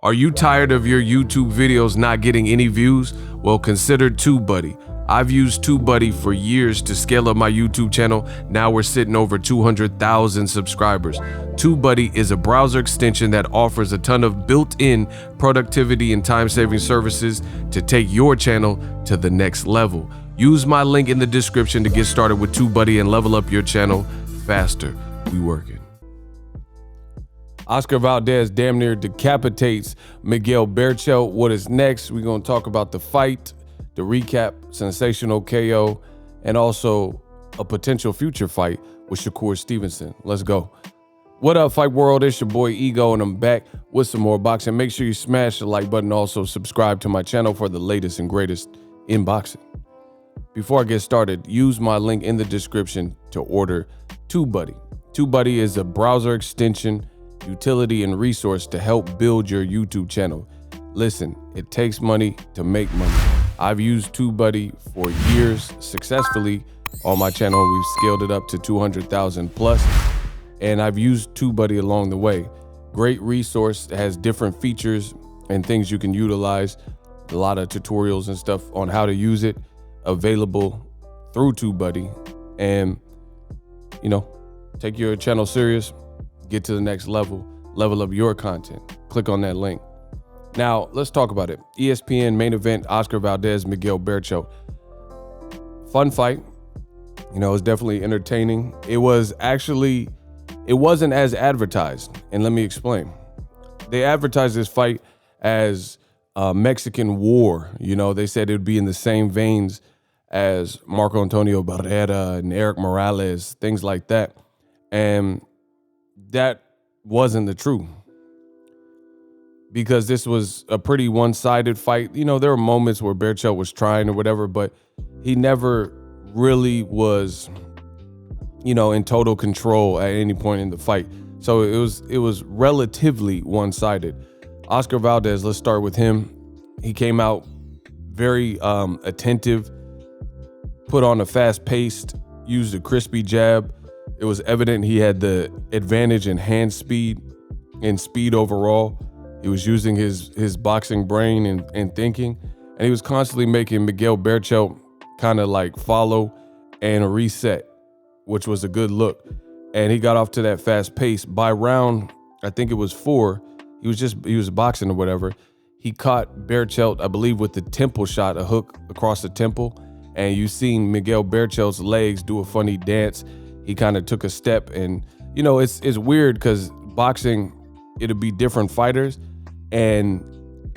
Are you tired of your YouTube videos not getting any views? Well, consider TubeBuddy. I've used TubeBuddy for years to scale up my YouTube channel. Now we're sitting over 200,000 subscribers. TubeBuddy is a browser extension that offers a ton of built-in productivity and time-saving services to take your channel to the next level. Use my link in the description to get started with TubeBuddy and level up your channel faster. We working. Oscar Valdez damn near decapitates Miguel Berchelt. What is next? We're going to talk about the fight, the recap, sensational KO, and also a potential future fight with Shakur Stevenson. Let's go. What up, Fight World? It's your boy Ego, and I'm back with some more boxing. Make sure you smash the like button. Also, subscribe to my channel for the latest and greatest in boxing. Before I get started, use my link in the description to order TubeBuddy. TubeBuddy is a browser extension, utility, and resource to help build your YouTube channel. Listen, it takes money to make money. I've used TubeBuddy for years successfully on my channel. We've scaled it up to 200,000 plus, and I've used TubeBuddy along the way. Great resource. It has different features and things you can utilize. A lot of tutorials and stuff on how to use it available through TubeBuddy, and take your channel serious, get to the next level up your content. Click on that link. Now, let's talk about it. ESPN main event, Oscar Valdez, Miguel Berchelt. Fun fight. It was definitely entertaining. It wasn't as advertised, and let me explain. They advertised this fight as a Mexican war. They said it would be in the same veins as Marco Antonio Barrera and Eric Morales, things like that. And that wasn't the truth, because this was a pretty one-sided fight. There were moments where Berchelt was trying or whatever, but he never really was, in total control at any point in the fight. So it was relatively one-sided. Oscar Valdez, let's start with him. He came out very attentive, put on a fast-paced, used a crispy jab. It was evident he had the advantage in hand speed and speed overall. He was using his boxing brain and thinking, and he was constantly making Miguel Berchelt kind of like follow and reset, which was a good look. And he got off to that fast pace. By round, I think it was 4, he was boxing or whatever. He caught Berchelt, I believe, with the temple shot, a hook across the temple. And you seen Miguel Berchelt's legs do a funny dance. He kind of took a step, and it's weird because boxing, it'll be different fighters, and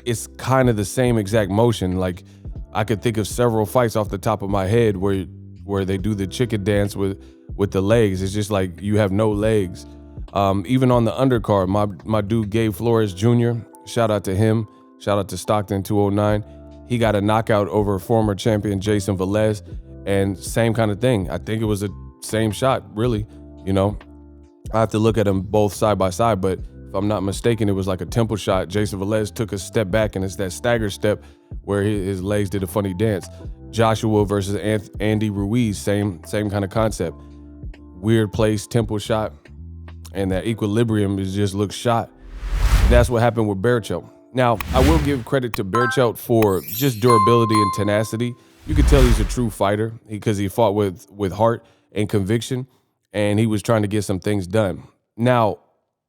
it's kind of the same exact motion. Like, I could think of several fights off the top of my head where they do the chicken dance with the legs. It's just like you have no legs. Even on the undercard, my dude Gabe Flores Jr., shout out to him, shout out to Stockton 209. He got a knockout over former champion Jason Velez, and same kind of thing. I think it was the same shot, really. I have to look at them both side by side, but if I'm not mistaken, it was like a temple shot. Jason Velez took a step back, and it's that stagger step where his legs did a funny dance. Joshua versus Andy Ruiz, same kind of concept. Weird place, temple shot, and that equilibrium just looks shot. That's what happened with Berchelt. Now, I will give credit to Berchelt for just durability and tenacity. You could tell he's a true fighter because he fought with heart and conviction, and he was trying to get some things done. Now,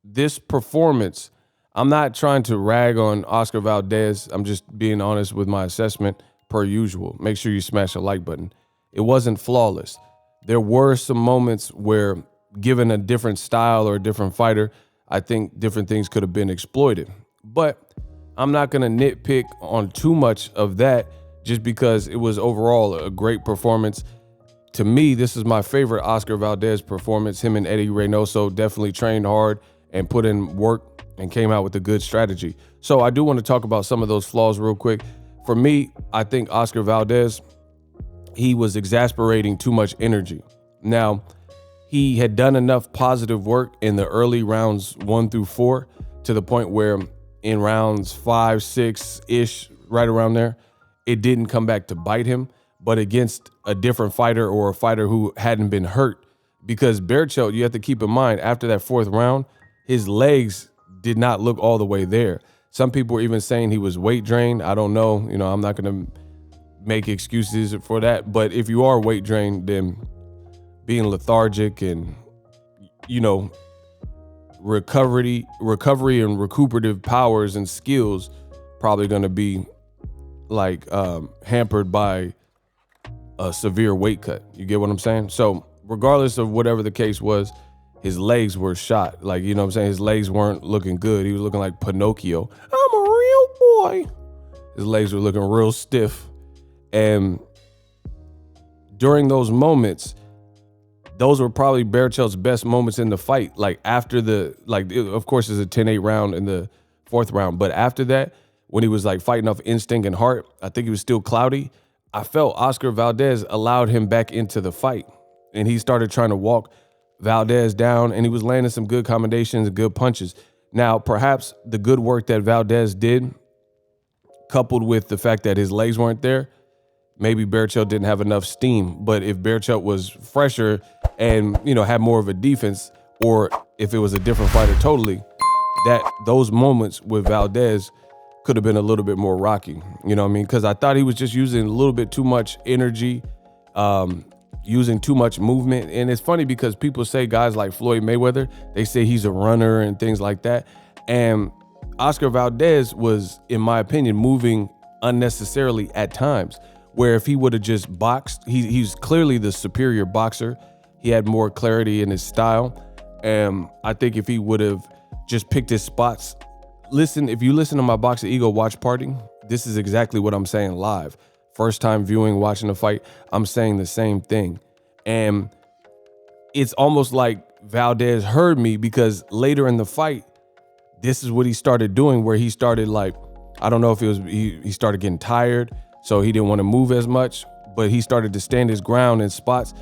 this performance, I'm not trying to rag on Oscar Valdez. I'm just being honest with my assessment per usual. Make sure you smash the like button. It wasn't flawless. There were some moments where, given a different style or a different fighter, I think different things could have been exploited. But I'm not going to nitpick on too much of that just because it was overall a great performance. To me, this is my favorite Oscar Valdez performance. Him and Eddie Reynoso definitely trained hard and put in work and came out with a good strategy. So I do want to talk about some of those flaws real quick. For me, I think Oscar Valdez, he was exasperating too much energy. Now, he had done enough positive work in the early rounds 1 through 4 to the point where in rounds 5, 6-ish, right around there, it didn't come back to bite him, but against a different fighter or a fighter who hadn't been hurt. Because Berchelt, you have to keep in mind, after that 4th round, his legs did not look all the way there. Some people were even saying he was weight drained. I don't know. You know, I'm not going to make excuses for that. But if you are weight drained, then being lethargic and, you know, recovery and recuperative powers and skills probably going to be like hampered by a severe weight cut. You get what I'm saying? So regardless of whatever the case was, his legs were shot. Like, you know what I'm saying? His legs weren't looking good. He was looking like Pinocchio. I'm a real boy. His legs were looking real stiff. And during those moments, those were probably Berchelt's best moments in the fight. Like after of course, it's a 10-8 round in the 4th round. But after that, when he was like fighting off instinct and heart, I think he was still cloudy. I felt Oscar Valdez allowed him back into the fight. And he started trying to walk Valdez down, and he was landing some good combinations and good punches. Now, perhaps the good work that Valdez did, coupled with the fact that his legs weren't there, maybe Berchelt didn't have enough steam. But if Berchelt was fresher and, you know, had more of a defense, or if it was a different fighter totally, those moments with Valdez could have been a little bit more rocky. You know what I mean? Because I thought he was just using a little bit too much energy, using too much movement. And it's funny because people say guys like Floyd Mayweather, they say he's a runner and things like that. And Oscar Valdez was, in my opinion, moving unnecessarily at times, where if he would have just boxed, he's clearly the superior boxer. He had more clarity in his style. And I think if he would have just picked his spots, if you listen to my Boxingego watch party, this is exactly what I'm saying live. First time viewing, watching the fight, I'm saying the same thing. And it's almost like Valdez heard me, because later in the fight, this is what he started doing, where he started like, I don't know if it was, he started getting tired, so he didn't want to move as much, but he started to stand his ground in spots.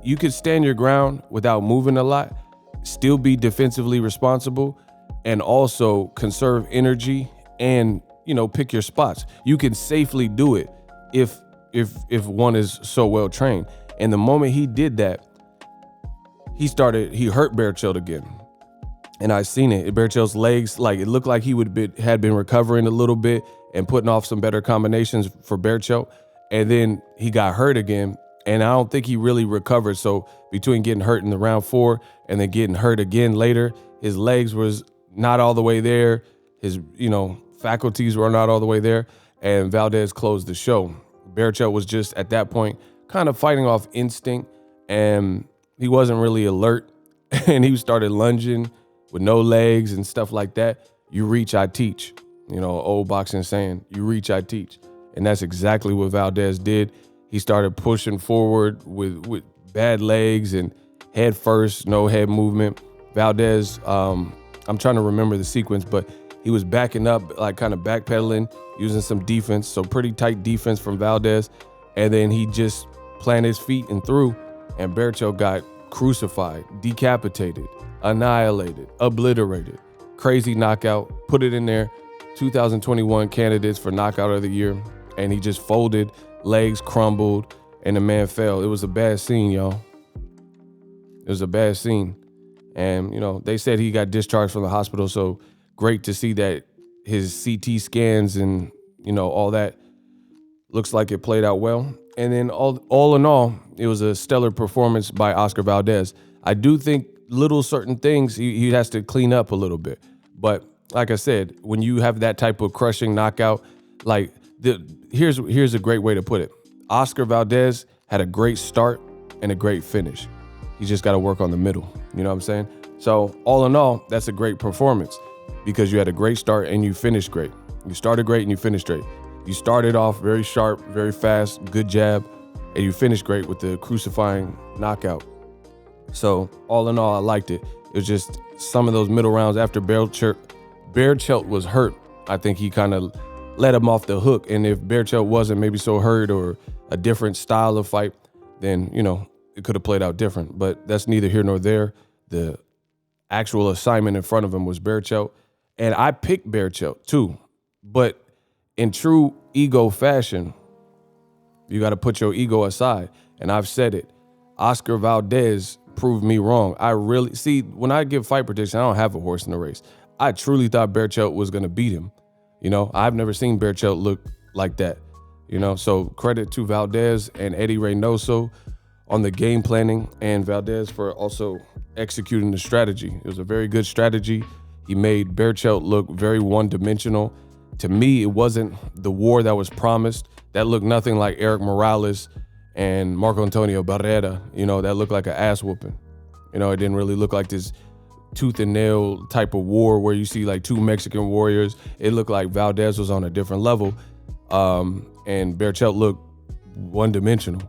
You could stand your ground without moving a lot, still be defensively responsible, and also conserve energy and, you know, pick your spots. You can safely do it if one is so well trained. And the moment he did that, he hurt Berchelt again. And I seen it. Berchelt's legs, like it looked like he had been recovering a little bit and putting off some better combinations for Berchelt. And then he got hurt again. And I don't think he really recovered. So between getting hurt in the round 4 and then getting hurt again later, his legs was not all the way there. His, you know, faculties were not all the way there. And Valdez closed the show. Berchelt was just at that point kind of fighting off instinct, and he wasn't really alert. And he started lunging with no legs and stuff like that. You reach, I teach. You know, old boxing saying, you reach, I teach. And that's exactly what Valdez did. He started pushing forward with bad legs and head first, no head movement. Valdez, I'm trying to remember the sequence, but he was backing up, like kind of backpedaling, using some defense. So pretty tight defense from Valdez. And then he just planted his feet and threw, and Berchelt got crucified, decapitated, annihilated, obliterated. Crazy knockout, put it in there. 2021 candidates for knockout of the year. And he just folded, legs crumbled, and the man fell. It was a bad scene, y'all. It was a bad scene. And, you know, they said he got discharged from the hospital. So great to see that his CT scans and, you know, all that looks like it played out well. And then all in all, it was a stellar performance by Oscar Valdez. I do think little certain things he has to clean up a little bit. But like I said, when you have that type of crushing knockout, like here's a great way to put it. Oscar Valdez had a great start and a great finish. He just got to work on the middle. You know what I'm saying? So all in all, that's a great performance because you had a great start and you finished great. You started great and you finished great. You started off very sharp, very fast, good jab, and you finished great with the crucifying knockout. So all in all, I liked it. It was just some of those middle rounds after Berchelt was hurt. I think he kind of let him off the hook. And if Berchelt wasn't maybe so hurt or a different style of fight, then, you know, it could have played out different. But that's neither here nor there. The actual assignment in front of him was Berchelt. And I picked Berchelt too. But in true ego fashion, you got to put your ego aside. And I've said it. Oscar Valdez proved me wrong. I really, see, when I give fight predictions, I don't have a horse in the race. I truly thought Berchelt was going to beat him. I've never seen Berchelt look like that. So credit to Valdez and Eddie Reynoso on the game planning, and Valdez for also executing the strategy. It was a very good strategy. He made Berchelt look very one-dimensional. To me, it wasn't the war that was promised. That looked nothing like Eric Morales and Marco Antonio Barrera. That looked like an ass whooping. It didn't really look like this tooth and nail type of war where you see like two Mexican warriors. It looked like Valdez was on a different level, and Berchelt looked one-dimensional.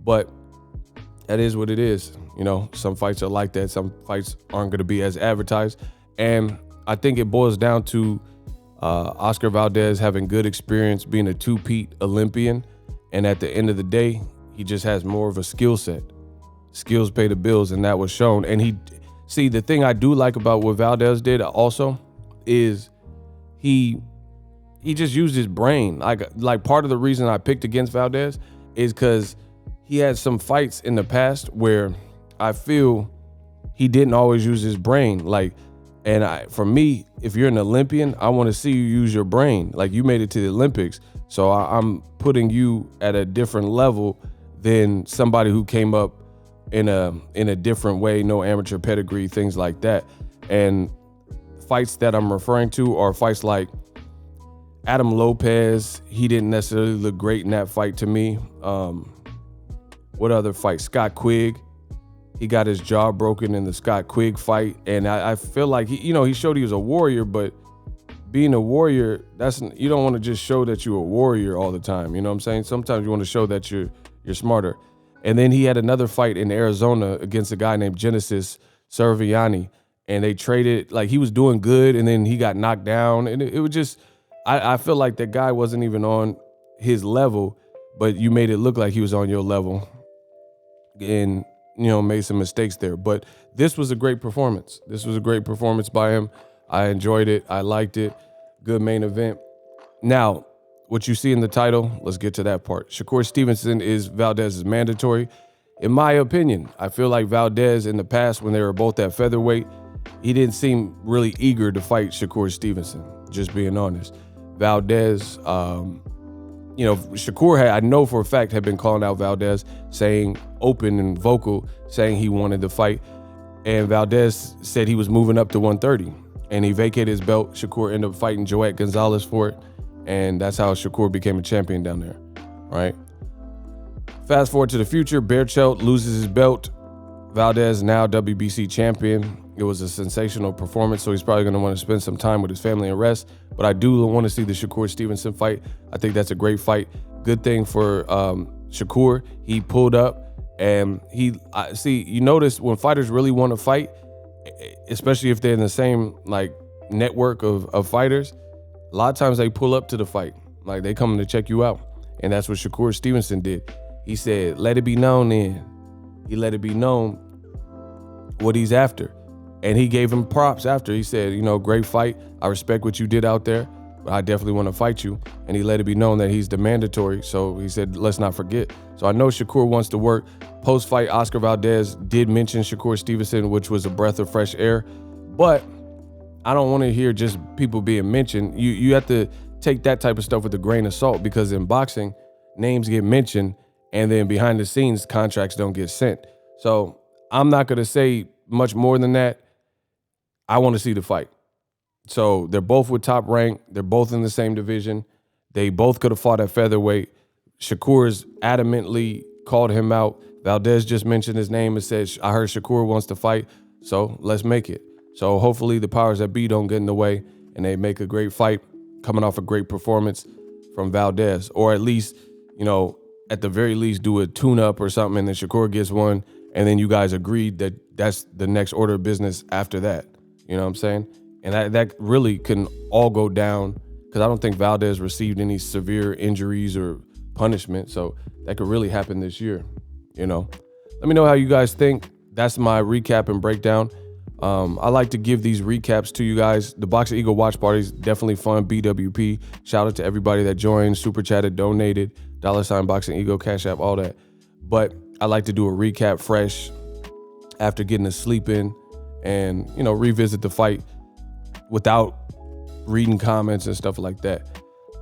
But that is what it is. Some fights are like that. Some fights aren't going to be as advertised. And I think it boils down to Oscar Valdez having good experience, being a two-peat Olympian. And at the end of the day, he just has more of a skill set. Skills pay the bills, and that was shown. And the thing I do like about what Valdez did also is he just used his brain. Like part of the reason I picked against Valdez is because he had some fights in the past where I feel he didn't always use his brain. For me, if you're an Olympian, I want to see you use your brain. Like, you made it to the Olympics, so I'm putting you at a different level than somebody who came up in a different way, no amateur pedigree, things like that. And fights that I'm referring to are fights like Adam Lopez. He didn't necessarily look great in that fight to me. What other fight? Scott Quigg. He got his jaw broken in the Scott Quigg fight. And I feel like he showed he was a warrior, but being a warrior, you don't want to just show that you're a warrior all the time. You know what I'm saying? Sometimes you want to show that you're smarter. And then he had another fight in Arizona against a guy named Genesis Serviani. And they traded, like, he was doing good, and then he got knocked down. And it was just, I feel like that guy wasn't even on his level, but you made it look like he was on your level. And made some mistakes there. But this was a great performance. This was a great performance by him. I enjoyed it. I liked it. Good main event. Now, what you see in the title, let's get to that part. Shakur Stevenson is Valdez's mandatory. In my opinion, I feel like Valdez in the past, when they were both at featherweight, he didn't seem really eager to fight Shakur Stevenson, just being honest. Valdez, Shakur I know for a fact, had been calling out Valdez, saying open and vocal, saying he wanted to fight. And Valdez said he was moving up to 130, and he vacated his belt. Shakur ended up fighting Joet Gonzalez for it, and that's how Shakur became a champion down there, right? Fast forward to the future, Berchelt loses his belt. Valdez now WBC champion. It was a sensational performance, so he's probably going to want to spend some time with his family and rest. But I do want to see the Shakur Stevenson fight. I think that's a great fight. Good thing for Shakur. He pulled up, and you notice when fighters really want to fight, especially if they're in the same network of fighters, a lot of times they pull up to the fight. Like, they come to check you out. And that's what Shakur Stevenson did. He said, let it be known then. He let it be known what he's after. And he gave him props after. He said, great fight. I respect what you did out there, but I definitely want to fight you. And he let it be known that he's the mandatory. So he said, let's not forget. So I know Shakur wants to work. Post-fight, Oscar Valdez did mention Shakur Stevenson, which was a breath of fresh air. But I don't want to hear just people being mentioned. You have to take that type of stuff with a grain of salt, because in boxing, names get mentioned, and then behind the scenes, contracts don't get sent. So I'm not going to say much more than that. I want to see the fight. So they're both with Top Rank. They're both in the same division. They both could have fought at featherweight. Shakur's adamantly called him out. Valdez just mentioned his name and said, I heard Shakur wants to fight, so let's make it. So hopefully the powers that be don't get in the way, and they make a great fight, coming off a great performance from Valdez. Or at least, at the very least, do a tune-up or something, and then Shakur gets one, and then you guys agreed that that's the next order of business after that. You know what I'm saying? And that really can all go down, because I don't think Valdez received any severe injuries or punishment. So that could really happen this year, Let me know how you guys think. That's my recap and breakdown. I like to give these recaps to you guys. The Boxingego watch party is definitely fun. BWP. Shout out to everybody that joined, super chatted, donated, $ Boxingego, CashApp, all that. But I like to do a recap fresh after getting a sleep in, and revisit the fight without reading comments and stuff like that.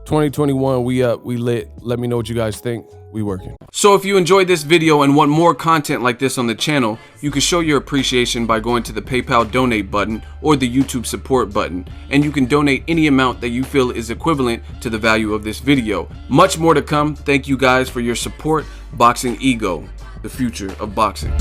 2021, we up, we lit. Let me know what you guys think. We working. So if you enjoyed this video and want more content like this on the channel, you can show your appreciation by going to the PayPal donate button or the YouTube support button, and you can donate any amount that you feel is equivalent to the value of this video. Much more to come. Thank you guys for your support. Boxingego, the future of boxing.